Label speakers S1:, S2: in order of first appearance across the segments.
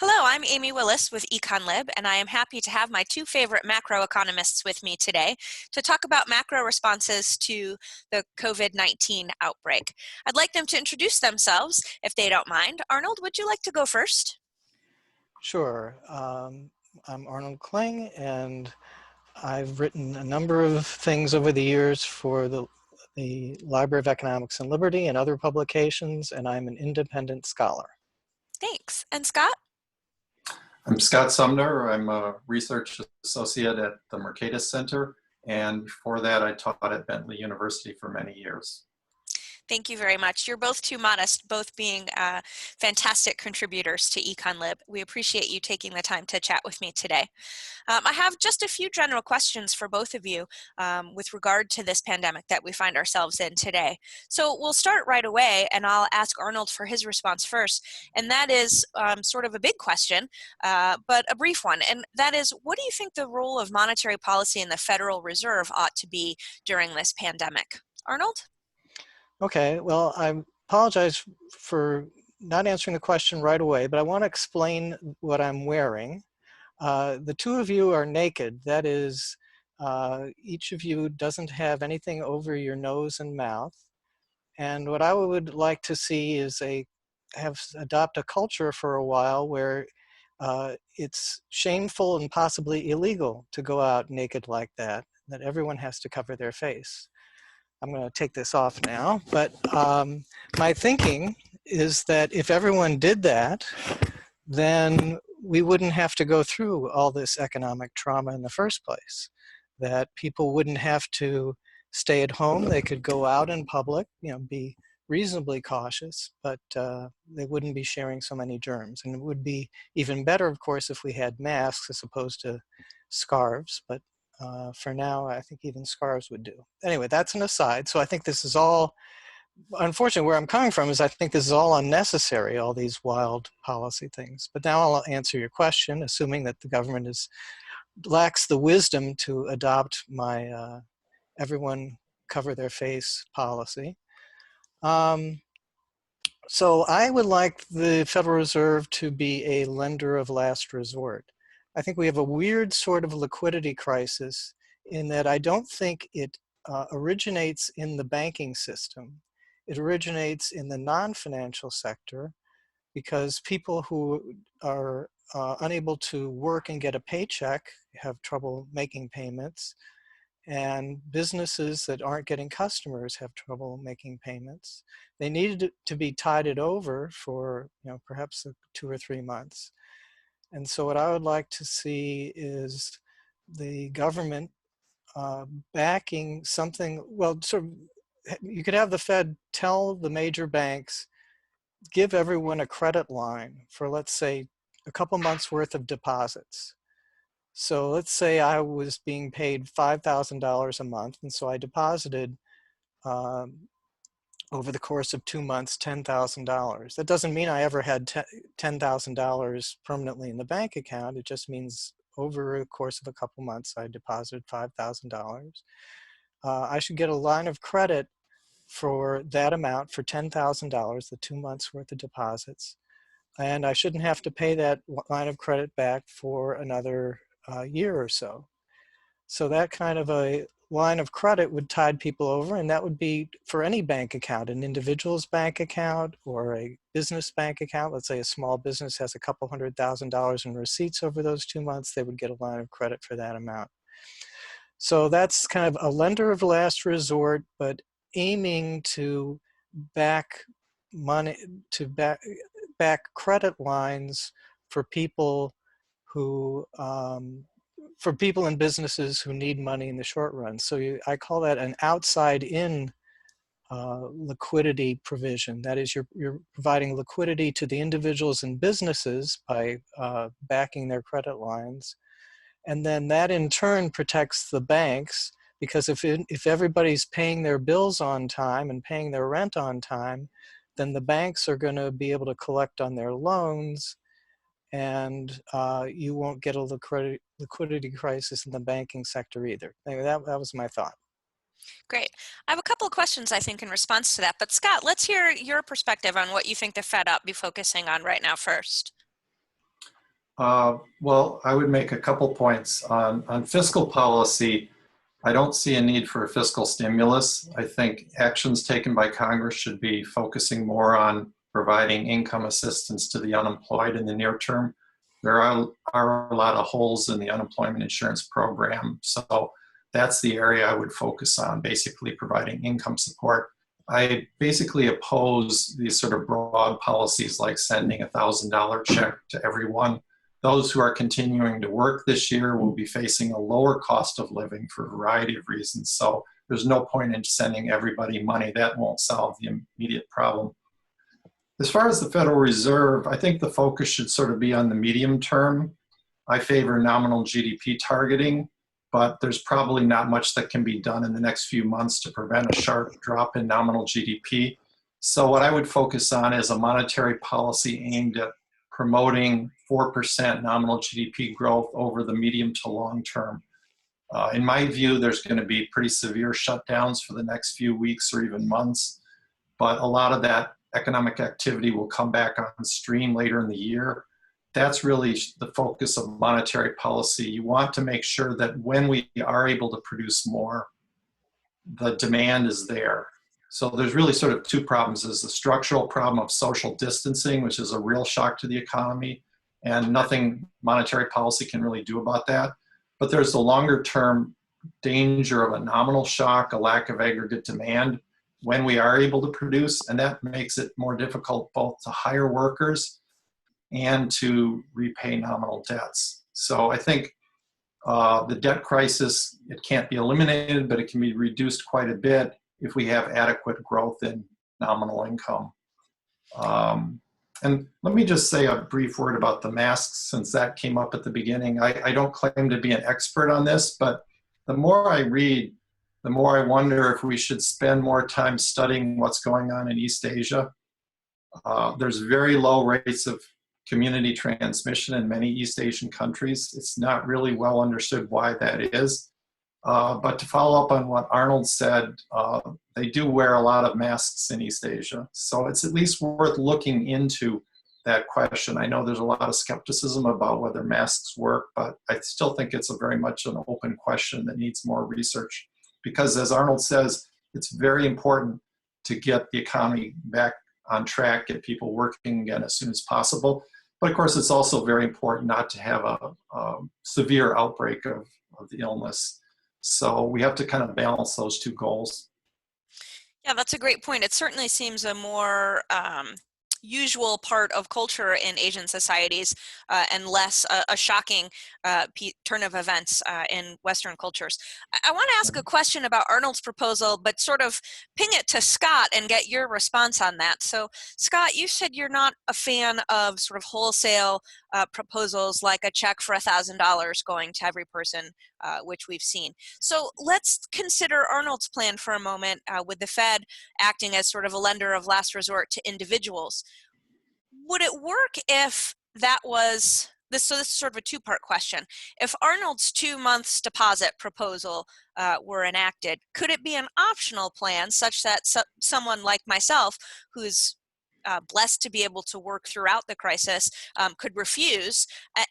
S1: Hello, I'm Amy Willis with Econlib, and I am happy to have my two favorite macroeconomists with me today to talk about macro responses to the COVID-19 outbreak. I'd like them to introduce themselves, if they don't mind. Arnold, would you like to go first?
S2: Sure. I'm Arnold Kling, and I've written a number of things over the years for the Library of Economics and Liberty and other publications, and I'm an independent scholar.
S1: Thanks. And Scott?
S3: I'm Scott Sumner. I'm a research associate at the Mercatus Center, and before that I taught at Bentley University for many years.
S1: Thank you very much. You're both too modest, both being fantastic contributors to Econlib. We appreciate you taking the time to chat with me today. I have just a few general questions for both of you with regard to this pandemic that we find ourselves in today. So we'll start right away, and I'll ask Arnold for his response first. And that is sort of a big question, but a brief one. And that is, what do you think the role of monetary policy in the Federal Reserve ought to be during this pandemic? Arnold?
S2: Okay, well, I apologize for not answering the question right away, but I want to explain what I'm wearing. The two of you are naked. That is, each of you doesn't have anything over your nose and mouth. And what I would like to see is adopt a culture for a while where it's shameful and possibly illegal to go out naked like that everyone has to cover their face. I'm going to take this off now, but my thinking is that if everyone did that, then we wouldn't have to go through all this economic trauma in the first place. That people wouldn't have to stay at home. They could go out in public, be reasonably cautious, but they wouldn't be sharing so many germs. And it would be even better, of course, if we had masks as opposed to scarves, but for now, I think even scarves would do. Anyway, that's an aside. So I think this is all, unfortunately, where I'm coming from is I think this is all unnecessary, all these wild policy things. But now I'll answer your question, assuming that the government lacks the wisdom to adopt my everyone cover their face policy. So I would like the Federal Reserve to be a lender of last resort. I think we have a weird sort of liquidity crisis in that I don't think it originates in the banking system. It originates in the non-financial sector because people who are unable to work and get a paycheck have trouble making payments, and businesses that aren't getting customers have trouble making payments. They needed to be tided over for perhaps 2 or 3 months. And so what I would like to see is the government backing something, well, sort of, you could have the Fed tell the major banks, give everyone a credit line for, let's say, a couple months worth of deposits. So let's say I was being paid $5,000 a month, and so I deposited over the course of 2 months, $10,000. That doesn't mean I ever had $10,000 permanently in the bank account. It just means over the course of a couple months, I deposited $5,000. I should get a line of credit for that amount for $10,000, the 2 months worth of deposits. And I shouldn't have to pay that line of credit back for another year or so. So that kind of a line of credit would tide people over, and that would be for any bank account, an individual's bank account or a business bank account. Let's say a small business has a couple $100,000 in receipts over those 2 months, they would get a line of credit for that amount. So that's kind of a lender of last resort, but aiming to back money, to back credit lines for people who for people and businesses who need money in the short run. So I call that an outside-in liquidity provision. That is, you're providing liquidity to the individuals and businesses by backing their credit lines. And then that in turn protects the banks, because if everybody's paying their bills on time and paying their rent on time, then the banks are going to be able to collect on their loans, and you won't get a liquidity crisis in the banking sector either. Anyway, that was my thought.
S1: Great. I have a couple of questions, I think, in response to that. But Scott, let's hear your perspective on what you think the Fed ought to be focusing on right now first.
S3: Well, I would make a couple points. On fiscal policy, I don't see a need for a fiscal stimulus. I think actions taken by Congress should be focusing more on providing income assistance to the unemployed in the near term. There are a lot of holes in the unemployment insurance program, so that's the area I would focus on, basically providing income support. I basically oppose these sort of broad policies like sending a $1,000 check to everyone. Those who are continuing to work this year will be facing a lower cost of living for a variety of reasons. So there's no point in sending everybody money. That won't solve the immediate problem. As far as the Federal Reserve, I think the focus should sort of be on the medium term. I favor nominal GDP targeting, but there's probably not much that can be done in the next few months to prevent a sharp drop in nominal GDP. So what I would focus on is a monetary policy aimed at promoting 4% nominal GDP growth over the medium to long term. In my view, there's going to be pretty severe shutdowns for the next few weeks or even months, but a lot of that economic activity will come back on stream later in the year. That's really the focus of monetary policy. You want to make sure that when we are able to produce more, the demand is there. So there's really sort of two problems. There's the structural problem of social distancing, which is a real shock to the economy, and nothing monetary policy can really do about that. But there's the longer term danger of a nominal shock, a lack of aggregate demand when we are able to produce, and that makes it more difficult both to hire workers and to repay nominal debts. So I think the debt crisis, it can't be eliminated, but it can be reduced quite a bit if we have adequate growth in nominal income. And let me just say a brief word about the masks, since that came up at the beginning. I don't claim to be an expert on this, but the more I read, the more I wonder if we should spend more time studying what's going on in East Asia. There's very low rates of community transmission in many East Asian countries. It's not really well understood why that is. But to follow up on what Arnold said, they do wear a lot of masks in East Asia. So it's at least worth looking into that question. I know there's a lot of skepticism about whether masks work, but I still think it's a very much an open question that needs more research. Because as Arnold says, it's very important to get the economy back on track, get people working again as soon as possible. But of course, it's also very important not to have a severe outbreak of the illness. So we have to kind of balance those two goals.
S1: Yeah, that's a great point. It certainly seems a more usual part of culture in Asian societies and less a shocking turn of events in Western cultures. I want to ask a question about Arnold's proposal, but sort of ping it to Scott and get your response on that. So Scott, you said you're not a fan of sort of wholesale proposals like a check for $1,000 going to every person, which we've seen. So let's consider Arnold's plan for a moment with the Fed acting as sort of a lender of last resort to individuals. Would it work if that was this? So this is sort of a two-part question. If Arnold's 2 months deposit proposal were enacted, could it be an optional plan such that someone like myself, who's blessed to be able to work throughout the crisis, could refuse?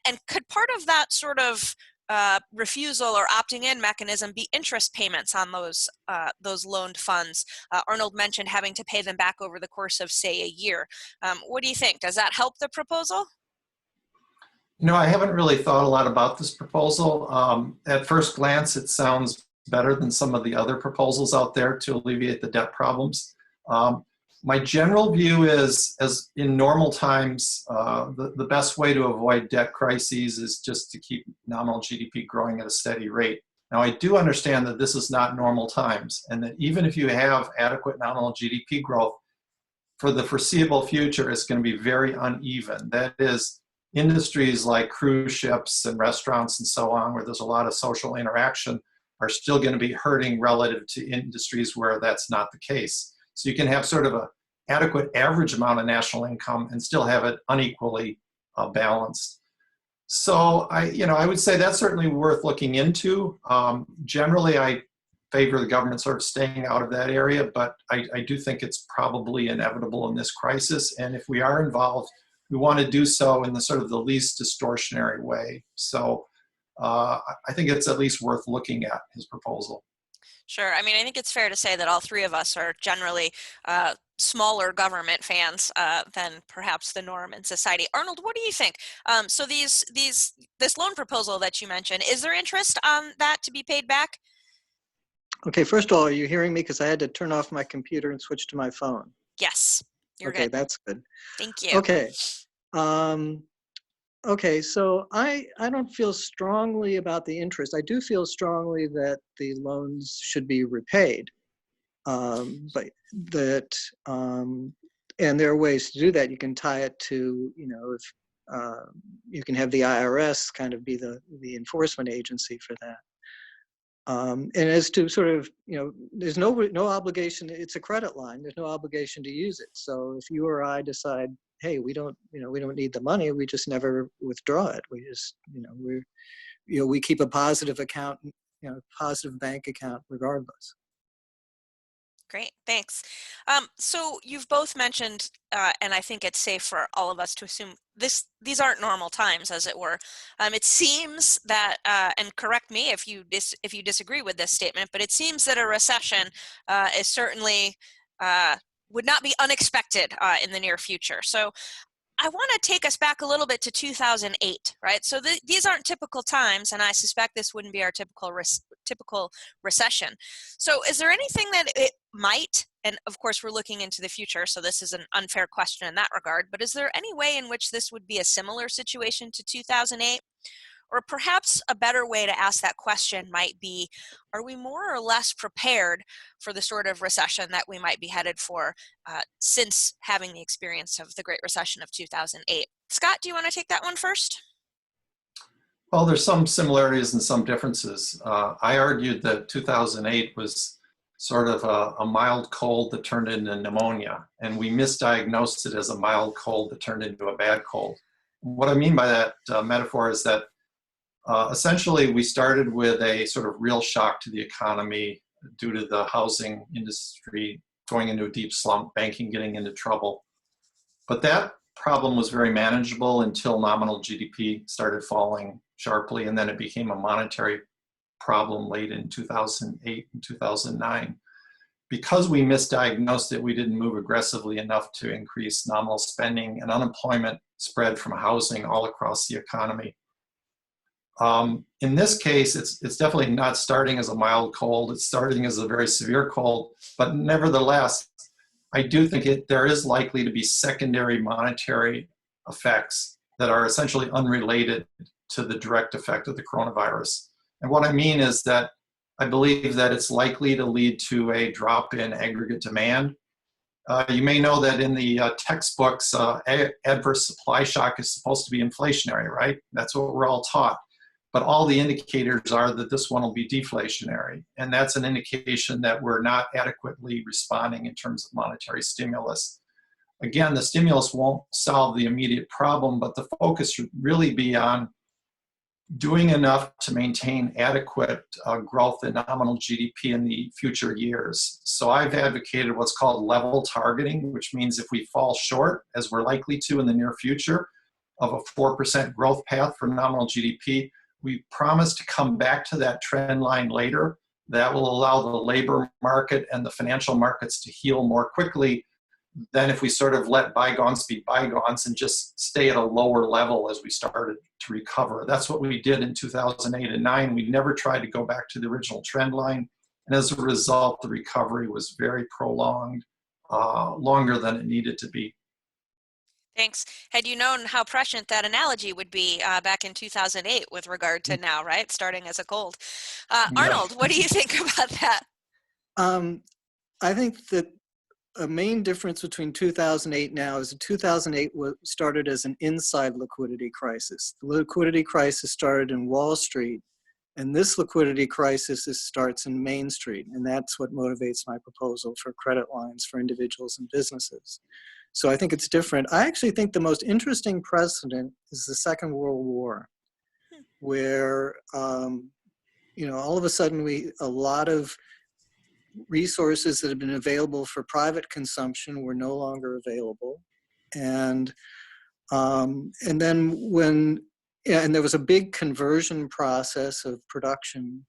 S1: And could part of that sort of refusal or opting in mechanism be interest payments on those loaned funds? Arnold mentioned having to pay them back over the course of, say, a year. What do you think? Does that help the proposal?
S3: You know, I haven't really thought a lot about this proposal. At first glance, it sounds better than some of the other proposals out there to alleviate the debt problems. My general view is, as in normal times, the best way to avoid debt crises is just to keep nominal GDP growing at a steady rate. Now, I do understand that this is not normal times, and that even if you have adequate nominal GDP growth, for the foreseeable future, it's going to be very uneven. That is, industries like cruise ships and restaurants and so on, where there's a lot of social interaction, are still going to be hurting relative to industries where that's not the case. So you can have sort of an adequate average amount of national income and still have it unequally balanced. So I would say that's certainly worth looking into. Generally, I favor the government sort of staying out of that area, but I do think it's probably inevitable in this crisis. And if we are involved, we want to do so in the sort of the least distortionary way. So I think it's at least worth looking at, his proposal.
S1: Sure. I mean, I think it's fair to say that all three of us are generally smaller government fans than perhaps the norm in society. Arnold, what do you think? So this loan proposal that you mentioned, is there interest on that to be paid back?
S2: Okay, first of all, are you hearing me? Because I had to turn off my computer and switch to my phone.
S1: Yes, you're
S2: Okay,
S1: good.
S2: that's good.
S1: Thank you.
S2: Okay. Okay, so I don't feel strongly about the interest. I do feel strongly that the loans should be repaid, but that and there are ways to do that. You can tie it to, you know, if you can have the IRS kind of be the enforcement agency for that. And as to sort of, you know, there's no obligation. It's a credit line. There's no obligation to use it. So if you or I decide, hey, we don't need the money, we just never withdraw it. We just, we keep a positive account, positive bank account regardless.
S1: Great, thanks. So you've both mentioned, and I think it's safe for all of us to assume these aren't normal times, as it were. It seems that, and correct me if you disagree with this statement, but it seems that a recession is certainly would not be unexpected in the near future. So I want to take us back a little bit to 2008, right? So these aren't typical times, and I suspect this wouldn't be our typical recession. So is there anything that it might, and of course we're looking into the future, so this is an unfair question in that regard, but is there any way in which this would be a similar situation to 2008? Or perhaps a better way to ask that question might be, are we more or less prepared for the sort of recession that we might be headed for since having the experience of the Great Recession of 2008? Scott, do you want to take that one first?
S3: Well, there's some similarities and some differences. I argued that 2008 was sort of a mild cold that turned into pneumonia, and we misdiagnosed it as a mild cold that turned into a bad cold. What I mean by that metaphor is that essentially, we started with a sort of real shock to the economy due to the housing industry going into a deep slump, banking getting into trouble. But that problem was very manageable until nominal GDP started falling sharply, and then it became a monetary problem late in 2008 and 2009. Because we misdiagnosed it, we didn't move aggressively enough to increase nominal spending, and unemployment spread from housing all across the economy. In this case, it's definitely not starting as a mild cold. It's starting as a very severe cold, but nevertheless, I do think there is likely to be secondary monetary effects that are essentially unrelated to the direct effect of the coronavirus. And what I mean is that I believe that it's likely to lead to a drop in aggregate demand. You may know that in the textbooks, adverse supply shock is supposed to be inflationary, right? That's what we're all taught. But all the indicators are that this one will be deflationary. And that's an indication that we're not adequately responding in terms of monetary stimulus. Again, the stimulus won't solve the immediate problem, but the focus should really be on doing enough to maintain adequate growth in nominal GDP in the future years. So I've advocated what's called level targeting, which means if we fall short, as we're likely to in the near future, of a 4% growth path for nominal GDP, we promise to come back to that trend line later. That will allow the labor market and the financial markets to heal more quickly than if we sort of let bygones be bygones and just stay at a lower level as we started to recover. That's what we did in 2008 and 9. We never tried to go back to the original trend line. And as a result, the recovery was very prolonged, longer than it needed to be.
S1: Thanks. Had you known how prescient that analogy would be back in 2008 with regard to now, right? Starting as a cold. Arnold, what do you think about that?
S2: I think that a main difference between 2008 now is that 2008 started as an inside liquidity crisis. The liquidity crisis started in Wall Street, and this liquidity crisis starts in Main Street, and that's what motivates my proposal for credit lines for individuals and businesses. So I think it's different. I actually think the most interesting precedent is the Second World War, where all of a sudden a lot of resources that have been available for private consumption were no longer available. And And then and there was a big conversion process of production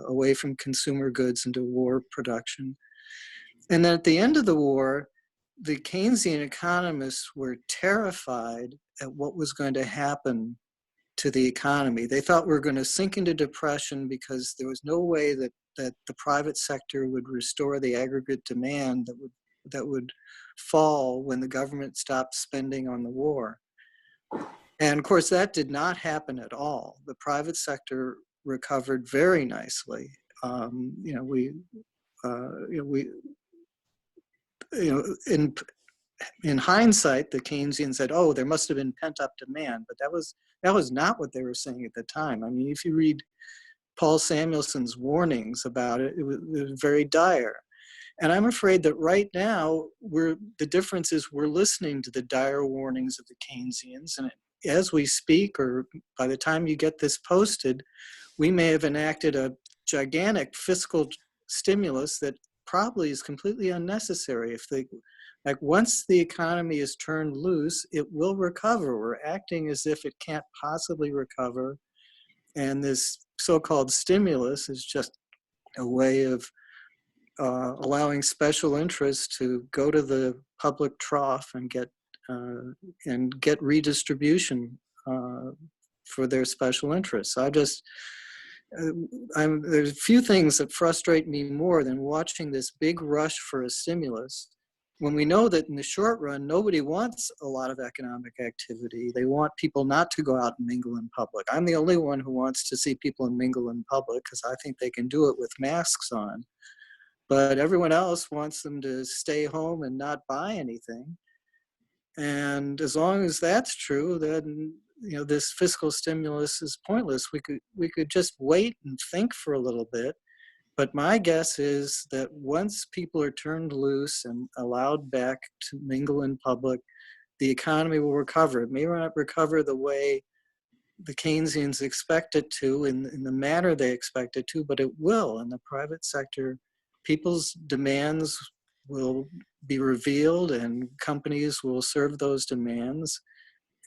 S2: away from consumer goods into war production. And then at the end of the war, the Keynesian economists were terrified at what was going to happen to the economy. They thought we were going to sink into depression because there was no way that the private sector would restore the aggregate demand that would fall when the government stopped spending on the war. And of course, that did not happen at all. The private sector recovered very nicely. In hindsight, the Keynesians said, "Oh, there must have been pent-up demand," but that was not what they were saying at the time. I mean, if you read Paul Samuelson's warnings about it, it was very dire. And I'm afraid that right now, the difference is we're listening to the dire warnings of the Keynesians, and as we speak, or by the time you get this posted, we may have enacted a gigantic fiscal stimulus that probably is completely unnecessary. Once the economy is turned loose, it will recover. We're acting as if it can't possibly recover. And this so-called stimulus is just a way of allowing special interests to go to the public trough and get redistribution for their special interests. There's a few things that frustrate me more than watching this big rush for a stimulus when we know that in the short run, nobody wants a lot of economic activity. They want people not to go out and mingle in public. I'm the only one who wants to see people mingle in public because I think they can do it with masks on. But everyone else wants them to stay home and not buy anything. And as long as that's true, then this fiscal stimulus is pointless. We could just wait and think for a little bit. But my guess is that once people are turned loose and allowed back to mingle in public, the economy will recover. It may not recover the way the Keynesians expect it to, in the manner they expect it to, but it will. In the private sector, people's demands will be revealed and companies will serve those demands,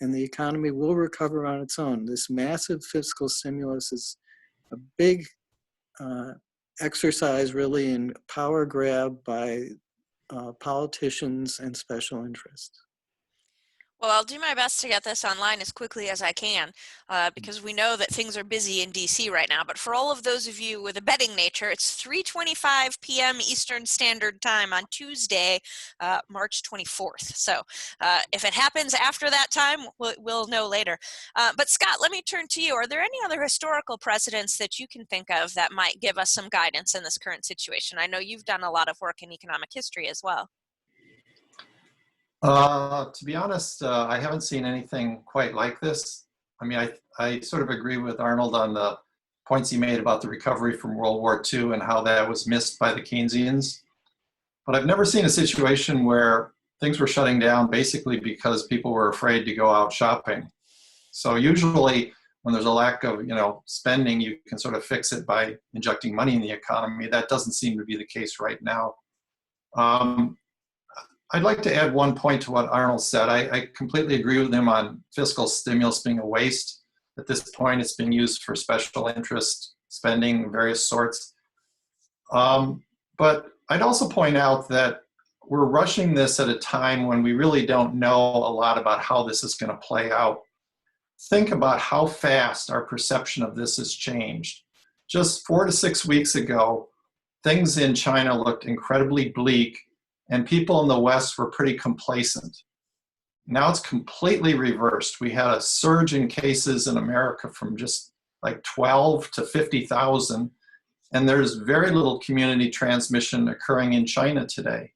S2: and the economy will recover on its own. This massive fiscal stimulus is a big exercise really in power grab by politicians and special interests.
S1: Well, I'll do my best to get this online as quickly as I can because we know that things are busy in DC right now. But for all of those of you with a betting nature, it's 3:25 p.m. Eastern Standard Time on Tuesday, March 24th. So if it happens after that time, we'll know later. But Scott, let me turn to you. Are there any other historical precedents that you can think of that might give us some guidance in this current situation? I know you've done a lot of work in economic history as well.
S3: To be honest, I haven't seen anything quite like this. I mean, I sort of agree with Arnold on the points he made about the recovery from World War II and how that was missed by the Keynesians. But I've never seen a situation where things were shutting down basically because people were afraid to go out shopping. So usually when there's a lack of spending, you can sort of fix it by injecting money in the economy. That doesn't seem to be the case right now. I'd like to add one point to what Arnold said. I completely agree with him on fiscal stimulus being a waste. At this point, it's being used for special interest spending of various sorts. But I'd also point out that we're rushing this at a time when we really don't know a lot about how this is going to play out. Think about how fast our perception of this has changed. Just 4 to 6 weeks ago, things in China looked incredibly bleak, and people in the West were pretty complacent. Now it's completely reversed. We had a surge in cases in America from just like 12 to 50,000, and there's very little community transmission occurring in China today.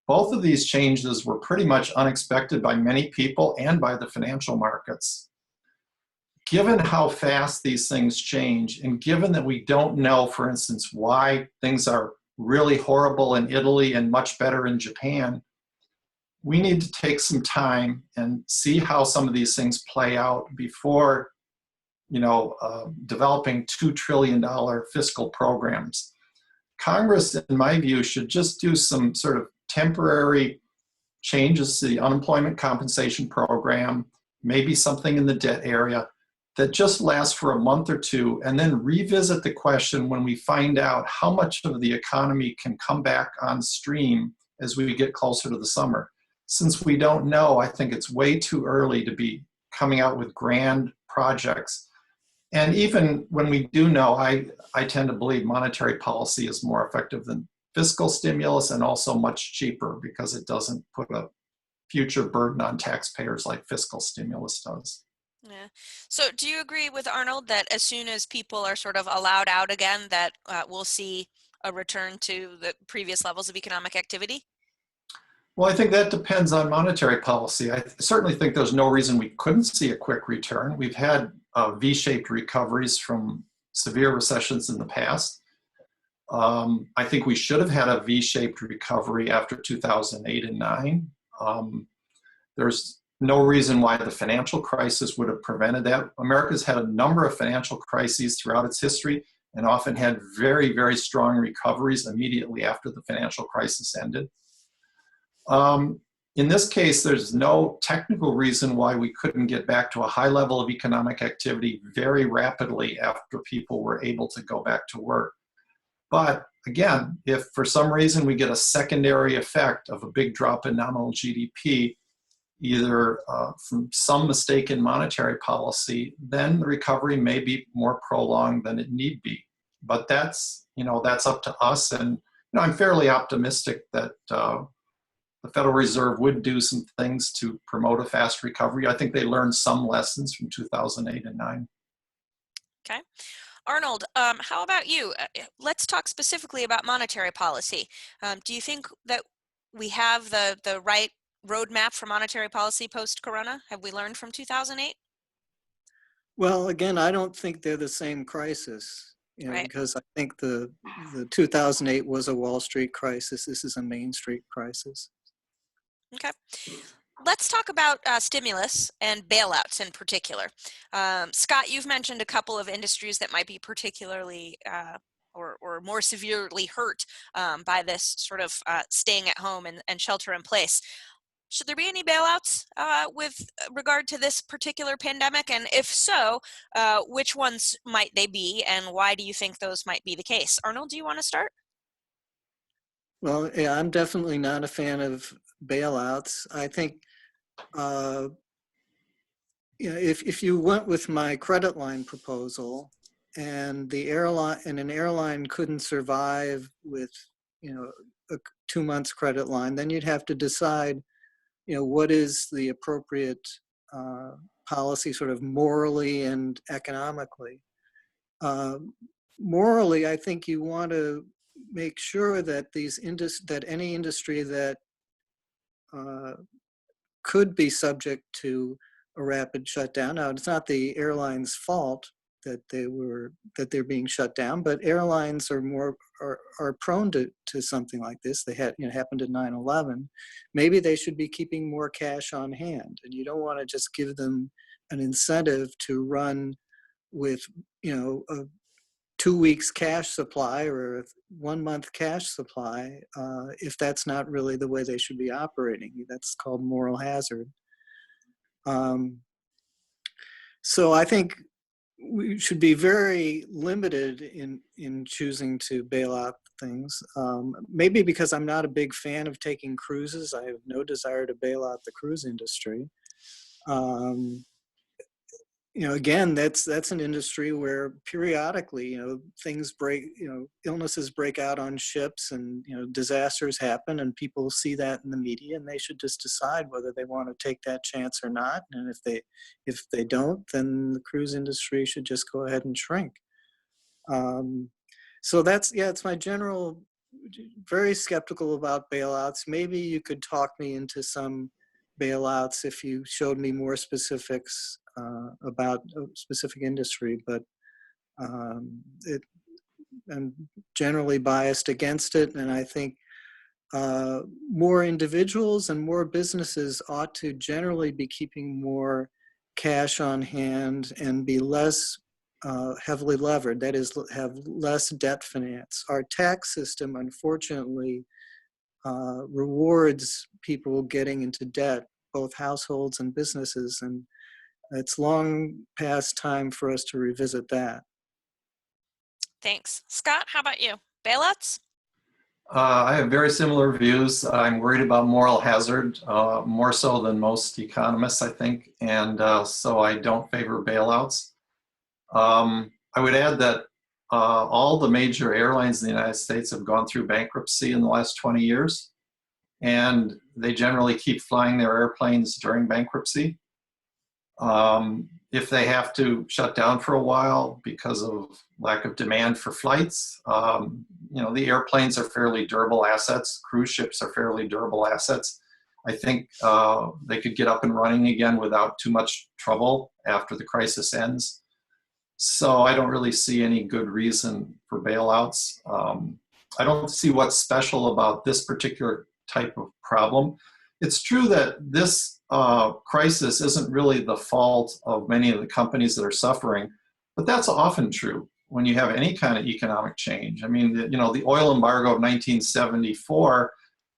S3: Both of these changes were pretty much unexpected by many people and by the financial markets. Given how fast these things change, and given that we don't know, for instance, why things are really horrible in Italy and much better in Japan, we need to take some time and see how some of these things play out before, developing $2 trillion fiscal programs. Congress, in my view, should just do some sort of temporary changes to the unemployment compensation program, maybe something in the debt area that just lasts for a month or two, and then revisit the question when we find out how much of the economy can come back on stream as we get closer to the summer. Since we don't know, I think it's way too early to be coming out with grand projects. And even when we do know, I tend to believe monetary policy is more effective than fiscal stimulus, and also much cheaper because it doesn't put a future burden on taxpayers like fiscal stimulus does.
S1: Yeah. So do you agree with Arnold that as soon as people are sort of allowed out again, that we'll see a return to the previous levels of economic activity?
S3: Well, I think that depends on monetary policy. I certainly think there's no reason we couldn't see a quick return. We've had V-shaped recoveries from severe recessions in the past. I think we should have had a V-shaped recovery after 2008 and 9. There's no reason why the financial crisis would have prevented that. America's had a number of financial crises throughout its history and often had very, very strong recoveries immediately after the financial crisis ended. In this case, there's no technical reason why we couldn't get back to a high level of economic activity very rapidly after people were able to go back to work. But again, if for some reason we get a secondary effect of a big drop in nominal GDP, either from some mistake in monetary policy, then the recovery may be more prolonged than it need be. But that's up to us. And I'm fairly optimistic that the Federal Reserve would do some things to promote a fast recovery. I think they learned some lessons from 2008 and 9.
S1: Okay. Arnold, how about you? Let's talk specifically about monetary policy. Do you think that we have the right roadmap for monetary policy post-corona? Have we learned from 2008?
S2: Well, again, I don't think they're the same crisis,
S1: Right.
S2: because I think the 2008 was a Wall Street crisis. This is a Main Street crisis.
S1: Okay. Let's talk about stimulus and bailouts in particular. Scott, you've mentioned a couple of industries that might be particularly or more severely hurt by this sort of staying at home and shelter in place. Should there be any bailouts with regard to this particular pandemic? And if so, which ones might they be, and why do you think those might be the case? Arnold, do you want to start?
S2: Well, yeah, I'm definitely not a fan of bailouts. I think if you went with my credit line proposal, and an airline couldn't survive with a 2 months credit line, then you'd have to decide what is the appropriate policy, sort of morally and economically. Morally, I think you want to make sure that that any industry that could be subject to a rapid shutdown. Now, it's not the airline's fault that they're being shut down, but airlines are prone to something like this. They happened at 9/11. Maybe they should be keeping more cash on hand, and you don't want to just give them an incentive to run with a 2 weeks cash supply or a 1 month cash supply if that's not really the way they should be operating. That's called moral hazard. So I think we should be very limited in choosing to bail out things. Maybe because I'm not a big fan of taking cruises. I have no desire to bail out the cruise industry. Again, that's an industry where periodically, things break, illnesses break out on ships, and disasters happen, and people see that in the media, and they should just decide whether they want to take that chance or not. And if they don't, then the cruise industry should just go ahead and shrink. So it's my general. Very skeptical about bailouts. Maybe you could talk me into some bailouts if you showed me more specifics about a specific industry, but I'm generally biased against it, and I think more individuals and more businesses ought to generally be keeping more cash on hand and be less heavily levered, that is, have less debt finance. Our tax system, unfortunately, rewards people getting into debt, both households and businesses, and it's long past time for us to revisit that.
S1: Thanks. Scott, how about you? Bailouts?
S3: I have very similar views. I'm worried about moral hazard, more so than most economists, I think, and so I don't favor bailouts. I would add that all the major airlines in the United States have gone through bankruptcy in the last 20 years, and they generally keep flying their airplanes during bankruptcy. If they have to shut down for a while because of lack of demand for flights, you know, the airplanes are fairly durable assets. Cruise ships are fairly durable assets. I think they could get up and running again without too much trouble after the crisis ends. So I don't really see any good reason for bailouts. I don't see what's special about this particular type of problem. It's true that this crisis isn't really the fault of many of the companies that are suffering, but that's often true when you have any kind of economic change. I mean, you know, the oil embargo of 1974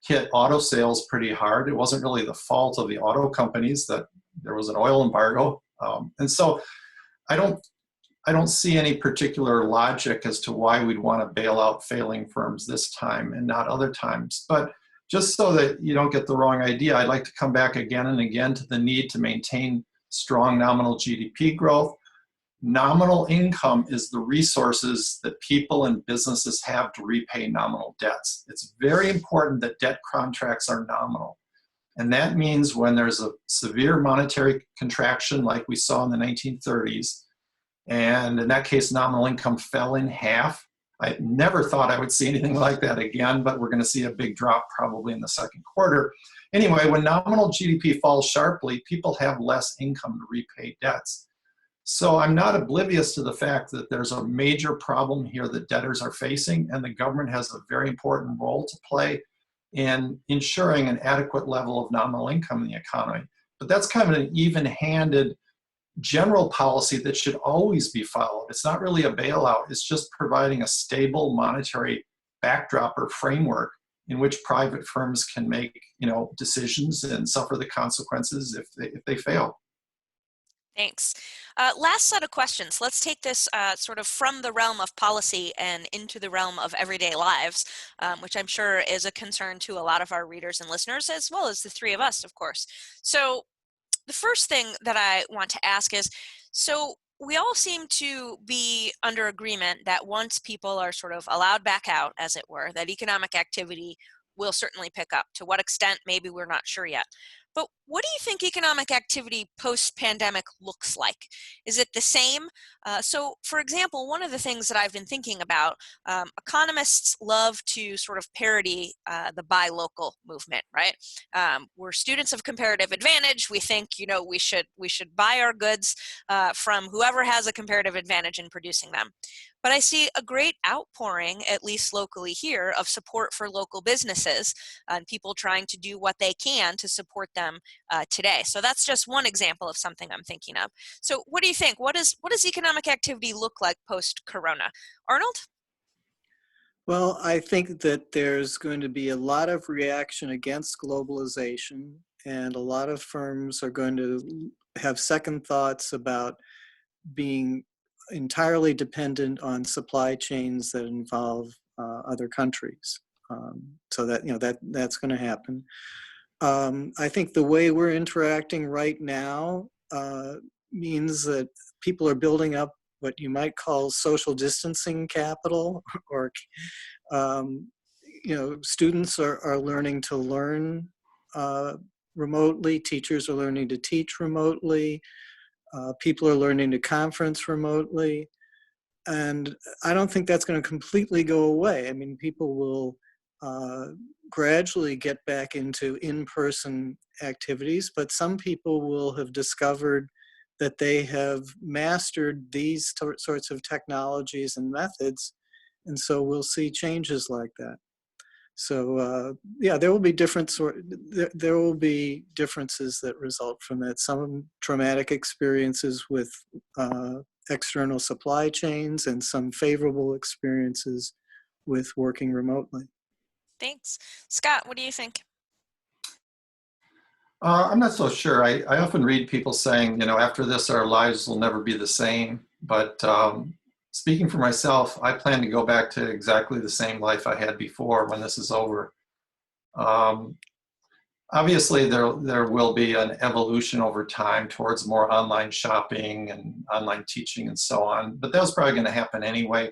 S3: hit auto sales pretty hard. It wasn't really the fault of the auto companies that there was an oil embargo. And so I don't see any particular logic as to why we'd want to bail out failing firms this time and not other times. But just so that you don't get the wrong idea, I'd like to come back again and again to the need to maintain strong nominal GDP growth. Nominal income is the resources that people and businesses have to repay nominal debts. It's very important that debt contracts are nominal. And that means when there's a severe monetary contraction like we saw in the 1930s, and in that case, nominal income fell in half. I never thought I would see anything like that again, but we're going to see a big drop probably in the second quarter. Anyway, when nominal GDP falls sharply, people have less income to repay debts. So I'm not oblivious to the fact that there's a major problem here that debtors are facing, and the government has a very important role to play in ensuring an adequate level of nominal income in the economy. But that's kind of an even-handed general policy that should always be followed. It's not really a bailout. It's just providing a stable monetary backdrop or framework in which private firms can make, you know, decisions and suffer the consequences if they fail.
S1: Thanks. Last set of questions. Let's take this sort of from the realm of policy and into the realm of everyday lives, which I'm sure is a concern to a lot of our readers and listeners, as well as the three of us, of course. So the first thing that I want to ask is, so we all seem to be under agreement that once people are sort of allowed back out, as it were, that economic activity will certainly pick up. To what extent, maybe we're not sure yet. But what do you think economic activity post-pandemic looks like? Is it the same? So, for example, one of the things that I've been thinking about, economists love to sort of parody the buy local movement, right? We're students of comparative advantage. We think, you know, we should buy our goods from whoever has a comparative advantage in producing them. But I see a great outpouring, at least locally here, of support for local businesses and people trying to do what they can to support them today. So that's just one example of something I'm thinking of. So what do you think? What does economic activity look like post-corona? Arnold?
S2: Well, I think that there's going to be a lot of reaction against globalization, and a lot of firms are going to have second thoughts about being entirely dependent on supply chains that involve other countries. So that, you know, that's going to happen. I think the way we're interacting right now means that people are building up what you might call social distancing capital, or you know, students are learning to learn remotely. Teachers are learning to teach remotely. People are learning to conference remotely. And I don't think that's going to completely go away. I mean, people will gradually get back into in-person activities, but some people will have discovered that they have mastered these sorts of technologies and methods, and so we'll see changes like that. So yeah, there will be there will be differences that result from that. Some traumatic experiences with external supply chains, and some favorable experiences with working remotely.
S1: Thanks. Scott, what do you think?
S3: I'm not so sure. I often read people saying, after this, our lives will never be the same. But speaking for myself, I plan to go back to exactly the same life I had before when this is over. Um, Obviously, there will be an evolution over time towards more online shopping and online teaching and so on, but that's probably going to happen anyway.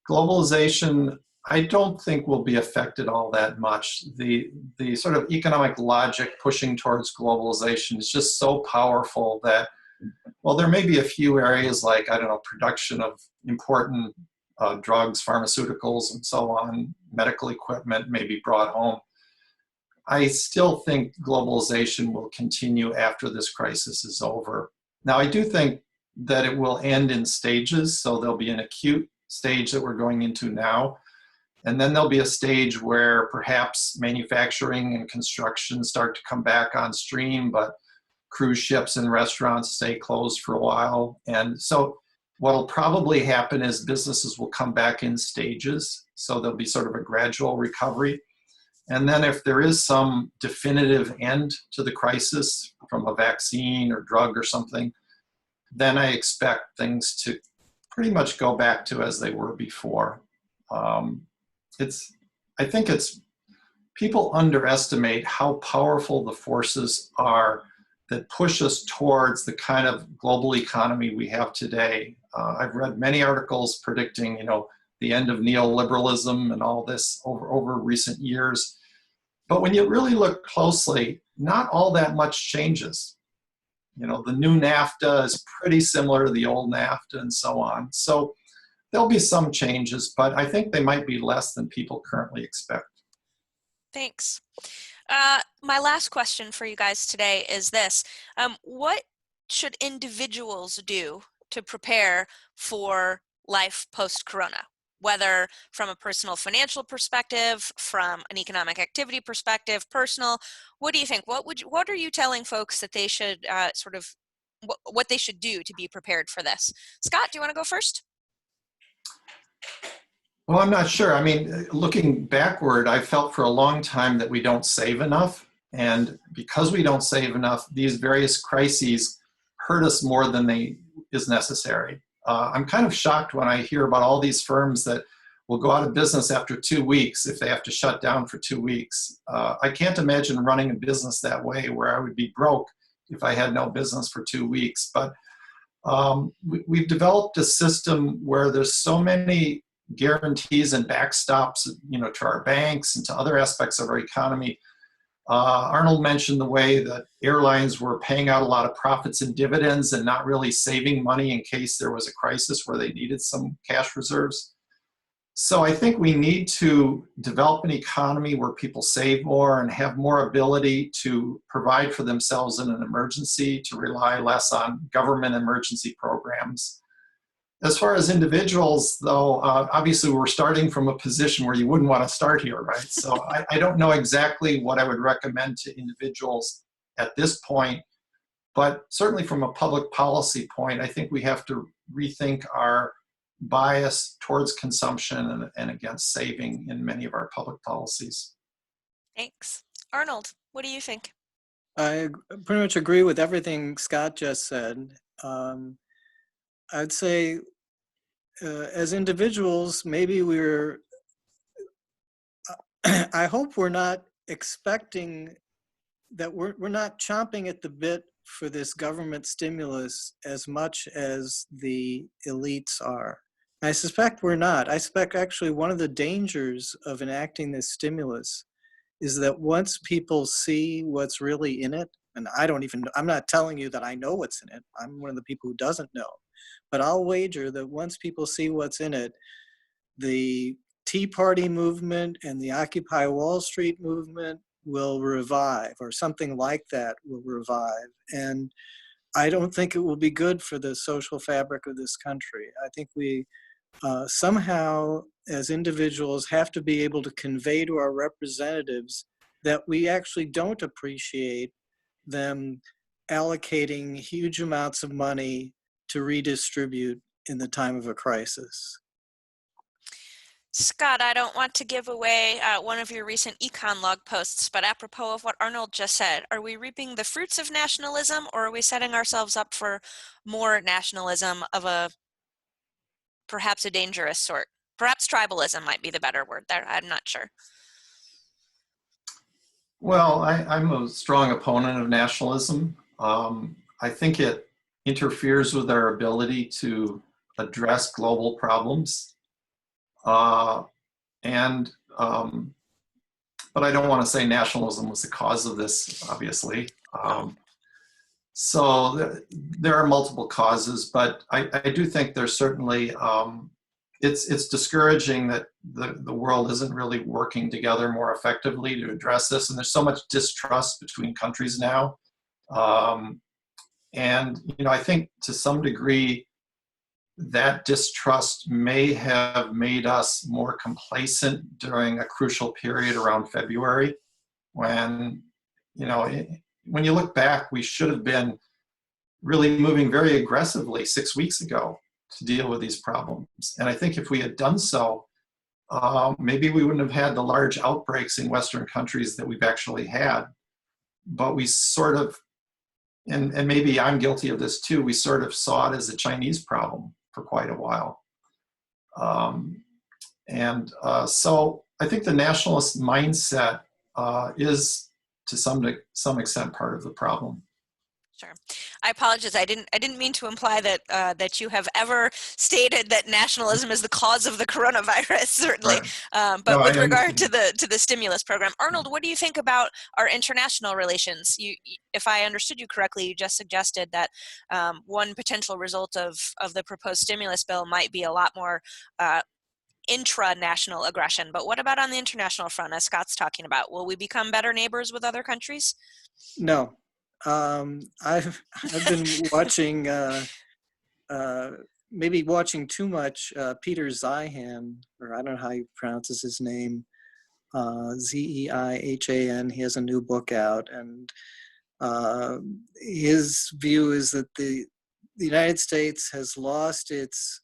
S3: Globalization, I don't think will be affected all that much. The sort of economic logic pushing towards globalization is just so powerful that, well, there may be a few areas like, I don't know, production of important drugs, pharmaceuticals, and so on, medical equipment may be brought home. I still think globalization will continue after this crisis is over. Now, I do think that it will end in stages. So there'll be an acute stage that we're going into now. And then there'll be a stage where perhaps manufacturing and construction start to come back on stream, but cruise ships and restaurants stay closed for a while. And so what'll probably happen is businesses will come back in stages. So there'll be sort of a gradual recovery. And then if there is some definitive end to the crisis from a vaccine or drug or something, then I expect things to pretty much go back to as they were before. I think people underestimate how powerful the forces are that push us towards the kind of global economy we have today. I've read many articles predicting, the end of neoliberalism and all this over recent years. But when you really look closely, not all that much changes. The new NAFTA is pretty similar to the old NAFTA and so on. So there'll be some changes, but I think they might be less than people currently expect.
S1: Thanks. My last question for you guys today is this. What should individuals do to prepare for life post-corona? Whether from a personal financial perspective, from an economic activity perspective, personal, what do you think? What are you telling folks that they should what they should do to be prepared for this? Scott, do you want to go first?
S3: Well, I'm not sure. I mean, looking backward, I felt for a long time that we don't save enough. And because we don't save enough, these various crises hurt us more than is necessary. I'm kind of shocked when I hear about all these firms that will go out of business after 2 weeks if they have to shut down for 2 weeks. I can't imagine running a business that way where I would be broke if I had no business for 2 weeks. But we've developed a system where there's so many guarantees and backstops, to our banks and to other aspects of our economy. Arnold mentioned the way that airlines were paying out a lot of profits and dividends and not really saving money in case there was a crisis where they needed some cash reserves. So I think we need to develop an economy where people save more and have more ability to provide for themselves in an emergency, to rely less on government emergency programs. As far as individuals, though, obviously we're starting from a position where you wouldn't want to start here, right? So I don't know exactly what I would recommend to individuals at this point, but certainly from a public policy point, I think we have to rethink our bias towards consumption and against saving in many of our public policies.
S1: Thanks. Arnold, what do you think?
S2: I pretty much agree with everything Scott just said. I'd say as individuals, maybe I hope we're not expecting that we're not chomping at the bit for this government stimulus as much as the elites are. I suspect we're not. I suspect actually one of the dangers of enacting this stimulus is that once people see what's really in it, and I'm not telling you that I know what's in it. I'm one of the people who doesn't know. But I'll wager that once people see what's in it, the Tea Party movement and the Occupy Wall Street movement will revive, or something like that will revive. And I don't think it will be good for the social fabric of this country. I think we somehow, as individuals, have to be able to convey to our representatives that we actually don't appreciate them allocating huge amounts of money to redistribute in the time of a crisis.
S1: Scott, I don't want to give away one of your recent Econlog posts, but apropos of what Arnold just said, are we reaping the fruits of nationalism, or are we setting ourselves up for more nationalism of a perhaps a dangerous sort? Perhaps tribalism might be the better word there. I'm not sure.
S3: Well, I'm a strong opponent of nationalism. I think it interferes with our ability to address global problems. And but I don't want to say nationalism was the cause of this, obviously. So there are multiple causes, but I do think there's certainly, it's discouraging that the world isn't really working together more effectively to address this. And there's so much distrust between countries now. And, I think to some degree, that distrust may have made us more complacent during a crucial period around February when, when you look back, we should have been really moving very aggressively 6 weeks ago to deal with these problems. And I think if we had done so, maybe we wouldn't have had the large outbreaks in Western countries that we've actually had. But we sort of, and maybe I'm guilty of this too, we sort of saw it as a Chinese problem for quite a while. So I think the nationalist mindset is to some extent part of the problem.
S1: Sure. I apologize. I didn't mean to imply that that you have ever stated that nationalism is the cause of the coronavirus, certainly.
S3: Right.
S1: But with regard to the stimulus program, Arnold, what do you think about our international relations? If I understood you correctly, you just suggested that one potential result of the proposed stimulus bill might be a lot more intra-national aggression. But what about on the international front, as Scott's talking about? Will we become better neighbors with other countries?
S2: No. I've been watching, maybe watching too much Peter Zeihan, or I don't know how he pronounces his name, Zeihan. He has a new book out, and his view is that the United States has lost its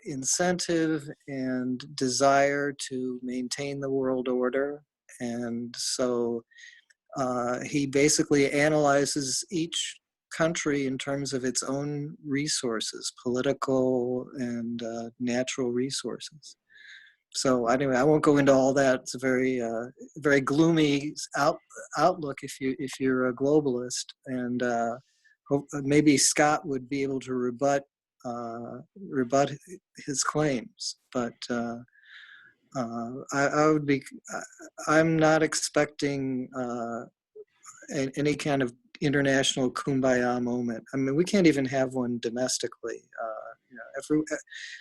S2: incentive and desire to maintain the world order, and so he basically analyzes each country in terms of its own resources, political and natural resources. So anyway, I won't go into all that. It's a very, very gloomy outlook if you're a globalist, and maybe Scott would be able to rebut his claims, but. I'm not expecting any kind of international kumbaya moment. I mean, we can't even have one domestically.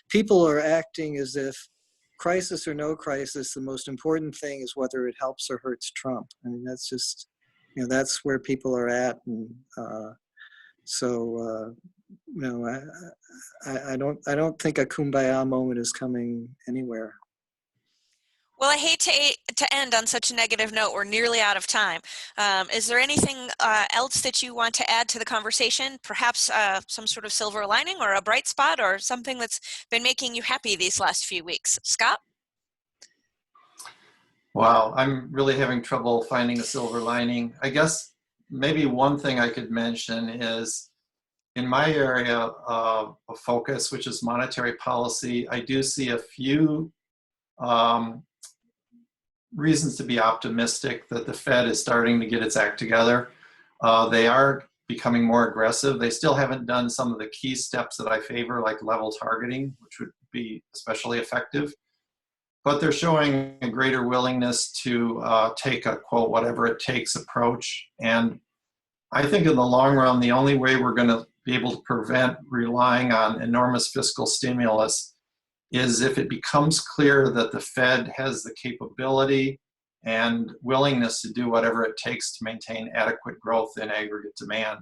S2: People are acting as if, crisis or no crisis, the most important thing is whether it helps or hurts Trump. I mean, that's just, that's where people are at, and I don't think a kumbaya moment is coming anywhere.
S1: Well, I hate to end on such a negative note. We're nearly out of time. Is there anything else that you want to add to the conversation? Perhaps some sort of silver lining or a bright spot or something that's been making you happy these last few weeks? Scott?
S3: Wow, I'm really having trouble finding a silver lining. I guess maybe one thing I could mention is in my area of focus, which is monetary policy, I do see a few reasons to be optimistic that the Fed is starting to get its act together. They are becoming more aggressive. They still haven't done some of the key steps that I favor, like level targeting, which would be especially effective. But they're showing a greater willingness to take a, quote, whatever it takes approach. And I think in the long run, the only way we're going to be able to prevent relying on enormous fiscal stimulus is if it becomes clear that the Fed has the capability and willingness to do whatever it takes to maintain adequate growth in aggregate demand.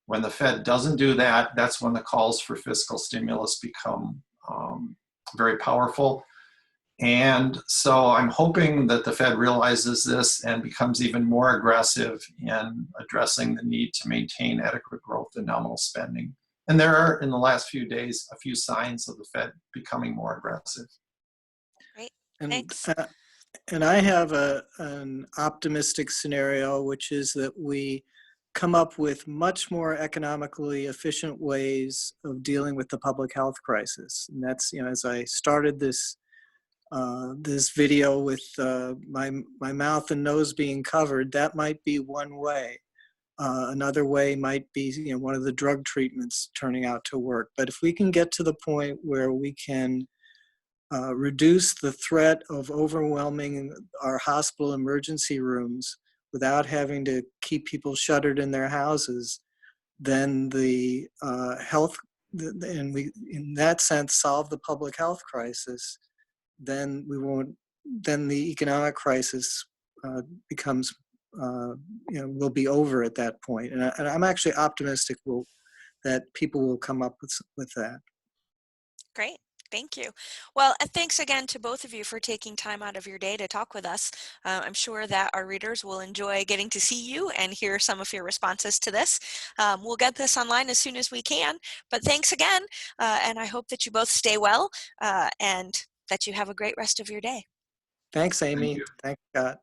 S3: When the Fed doesn't do that, that's when the calls for fiscal stimulus become very powerful. And so I'm hoping that the Fed realizes this and becomes even more aggressive in addressing the need to maintain adequate growth in nominal spending. And there are, in the last few days, a few signs of the Fed becoming more aggressive.
S1: Great.
S2: And
S1: Thanks.
S2: and I have an optimistic scenario, which is that we come up with much more economically efficient ways of dealing with the public health crisis. And that's, as I started this video with my mouth and nose being covered, that might be one way. Another way might be, one of the drug treatments turning out to work. But if we can get to the point where we can reduce the threat of overwhelming our hospital emergency rooms without having to keep people shuttered in their houses, then the and we, in that sense, solve the public health crisis, then we won't, then the economic crisis becomes, will be over at that point. And I'm actually optimistic that people will come up with that.
S1: Great. Thank you. Well, and thanks again to both of you for taking time out of your day to talk with us. I'm sure that our readers will enjoy getting to see you and hear some of your responses to this. We'll get this online as soon as we can, but thanks again. And I hope that you both stay well and that you have a great rest of your day.
S2: Thanks,
S3: Thank
S2: Amy.
S3: you.
S2: Thanks, Scott.